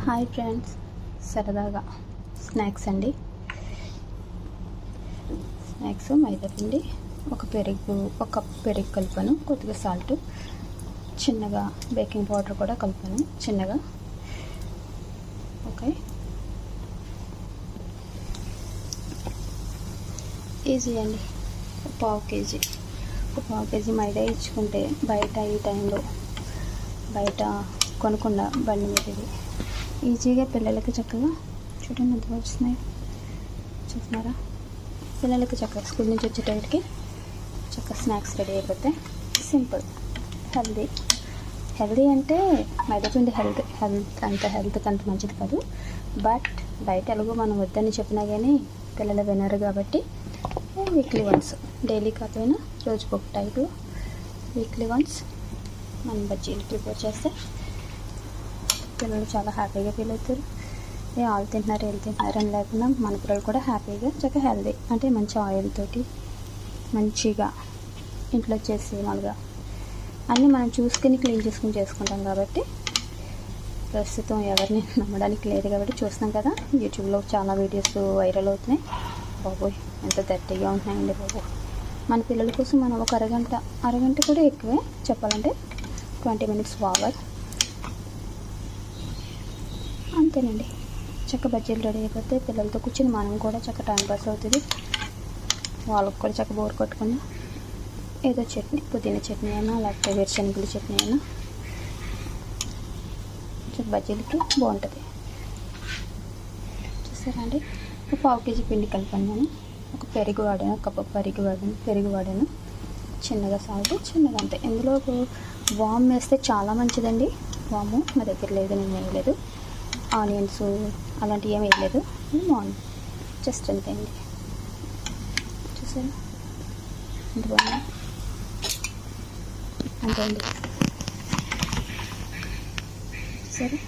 Hi friends, సరదాగా snacks అండి. Snacks మైదా పిండి, ఒక కప్పు పెరుగు కలిపాను, కొద్దిగా సాల్ట్, చిన్నగా బేకింగ్ పౌడర్ కూడా కలిపాను చిన్నగా. ఓకే, ఈజీ అండి. పావు కేజీ మైదా ఇచ్చుకుంటే బయట ఈ టైంలో బయట కొనకుండా బండి మీద ఇది ఈజీగా పిల్లలకి చక్కగా చూడండి ఎంత వచ్చినాయి చూస్తున్నారా. పిల్లలకి చక్కగా స్కూల్ నుంచి వచ్చేటప్పటికి చక్కగా స్నాక్స్ రెడీ అయిపోతే సింపుల్, హెల్దీ అంటే మైదా పిండి హెల్త్కి అంత మంచిది కాదు. బట్ బయట ఎలాగో మనం వద్దని చెప్పినా కానీ పిల్లలు వినరు కాబట్టి వీక్లీ వన్స్, డైలీ కాకపోయినా రోజుకొక టైపు వీక్లీ వన్స్ మనం బజ్జీలు ప్రిపేర్ చేస్తే పిల్లలు చాలా హ్యాపీగా ఫీల్ అవుతారు. వాళ్ళు తింటున్నారు వీళ్ళు తింటున్నారు అని లేకుండా మన పిల్లలు కూడా హ్యాపీగా చక్కగా హెల్దీ అంటే మంచి ఆయిల్ తోటి మంచిగా ఇంట్లో చేసి మామూలుగా అన్నీ మనం చూసుకుని క్లీన్ చేసుకుని చేసుకుంటాం కాబట్టి ప్రస్తుతం ఎవరిని నమ్మడానికి లేదు కాబట్టి చూస్తున్నాం కదా. యూట్యూబ్లో చాలా వీడియోస్ వైరల్ అవుతున్నాయి. బాబోయ్ ఎంత దట్టిగా ఉంటున్నాయండి బాబు. మన పిల్లల కోసం మనం ఒక అరగంట కూడా ఎక్కువే చెప్పాలంటే 20 minutes ఓవర్ అంతేనండి. చక్క బజ్జీలు రెడీ అయిపోతే పిల్లలతో కూర్చొని మనం కూడా చక్క టైం పాస్ అవుతుంది. వాళ్ళకి కూడా చక్క బోర్ కొట్టకుండా ఏదో చట్నీ, పుదీనా చట్నీ అయినా లేకపోతే వేరుశనగల చట్నీ అయినా చక్క బజ్జీలకి బాగుంటుంది. చూసారా అండి, ఒక పావు కేజీ పిండి కలిపాను నేను. ఒక పెరుగు వాడాను, కప్పు పెరుగు వాడాను, చిన్నగా సాల్ట్, చిన్నగా అంతే. ఇందులో వామ్ వేస్తే చాలా మంచిదండి. వాము నా దగ్గర లేదు, నేను వేయలేదు. ఆనియన్స్ అలాంటివి ఏమి వేయలేదు. బాగుంది, జస్ట్ అంతే అండి. చూసారా ఎంత బాగుంది, అంతే అండి. సరే.